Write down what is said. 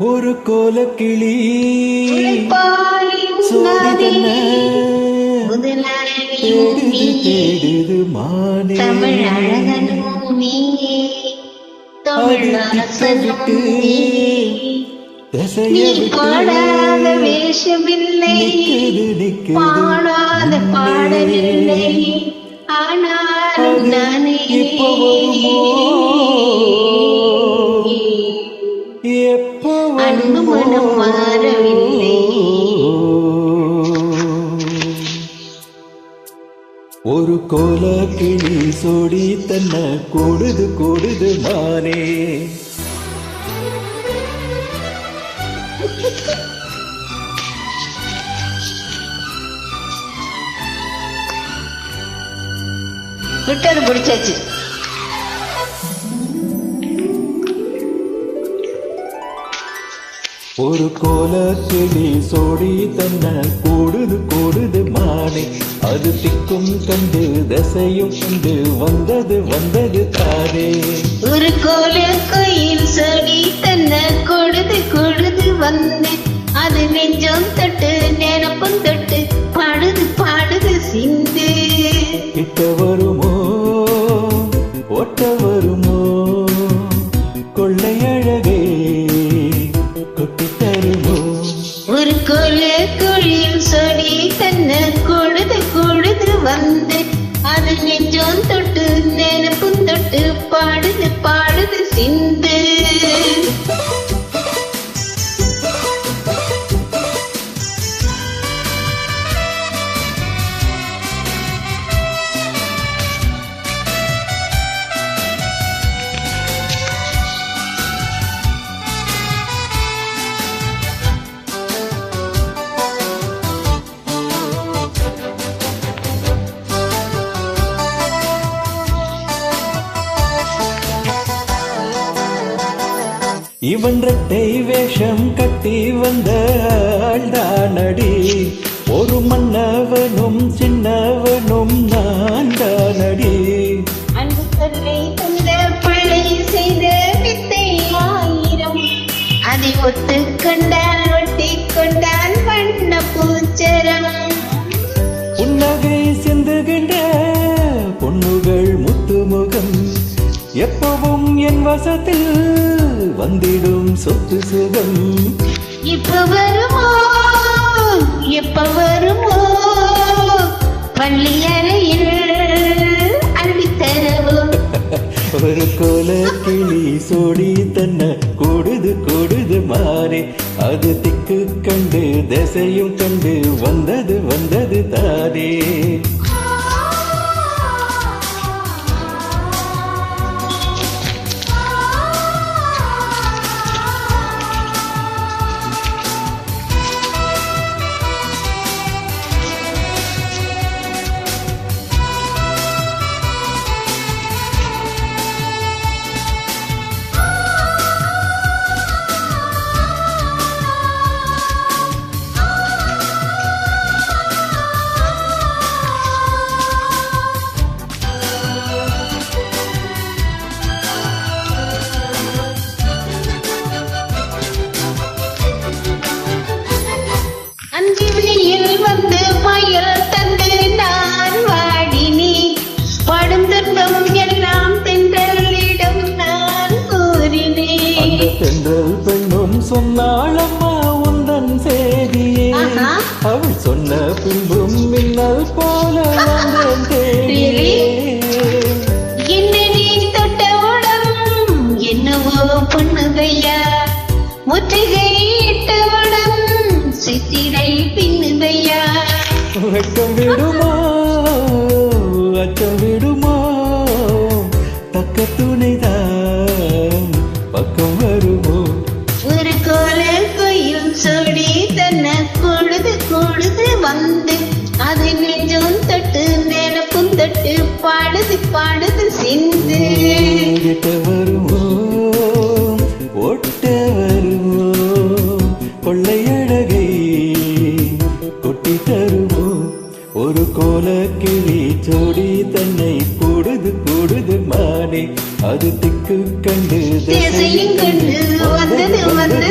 ஒரு கோலக்கிளி சோடி தன்ன தேடுது மானே விட்டு பாடாத வேஷமில்லை, பாடாத பாடவில்லை, ஆனாலும் நானே அன்பு மனம் மாறவில்லை. ஒரு கோலக்கிளி சோடி தன்ன கூடுது மானே. விட்டது பிடிச்சாச்சு. ஒரு கோலக்கிளி சோடி தன்ன கூடுது மானே. அது திக்கும் கண்டு தசையும் கண்டு வந்தது தானே. ஒரு கோயில் சோடி தன்ன கொடுது வந்து அது நெஞ்சம் தொட்டு நினப்பும் தொட்டு பாடுது சிந்து. கிட்ட வருமோ ஒட்ட வருமோ கொள்ளையழகே கொட்டி தருமோ. ஒரு கோயில் சோடி தன்ன கொடுது வந்து அது நெஞ்சம் தொட்டு நினப்பும் தொட்டு பாடுது சிந்து. இவன் ரெட்டை வேஷம் கட்டி வந்த ஆள்தானடி. ஒரு மன்னவனும் சின்னவனும் நான் தானடி. அன்பு சொல்லை தந்த பிள்ளை செய்த வித்தை ஆயிரம், அதை ஒத்து கொண்டால் ஒட்டி கொண்டால் வண்ண பூச்சரம். புன்னகை சிந்துகின்ற பொன்னுகள் முத்துமுகம் எப்பவும் என் வசத்தில் வந்திடும் சொத்து சுகம். இப்ப வருமோ பள்ளி அறையில் அள்ளித்தரவோ. ஒரு கோலக்கிளி சோடி தன்ன கூடுது மாறே. அது திக்கு கண்டு திசையும் கண்டு வந்தது தானே. வந்து பயல் தந்து நான் வாடினி படும் துன்பம் எல்லாம் தென்றலிடம் நான் கூறினேன். அந்த தென்றல் பெண்ணும் சொன்னாளம்மா உந்தன் செய்தியே. அவள் சொன்ன பின்பும் மின்னல் போல வந்தேன் தேடியே. என்ன நீ தொட்டவுடன் என்னவோ பண்ணுதையா, முற்றுகை இட்டவுடன் சித்திரை பின்னுதையா. வெட்கம் விடுமோ அச்சம் விடுமோ தக்க துணைதான் பக்கம் வருமோ. ஒரு கோயில் சோடி தன்ன கூடுது வந்து அது நெஞ்சம் தொட்டு நினப்பும் தொட்டு பாடுது சிந்து. கிட்ட வருமோ ஒட்ட வருமோ கொள்ளையழகை கொட்டி தருமோ. ஒரு கோலக்கிளி சோடி தன்னை கூடுது மானே. அது திக்கு கண்டு தேசையும் கண்டு வந்தது வந்தது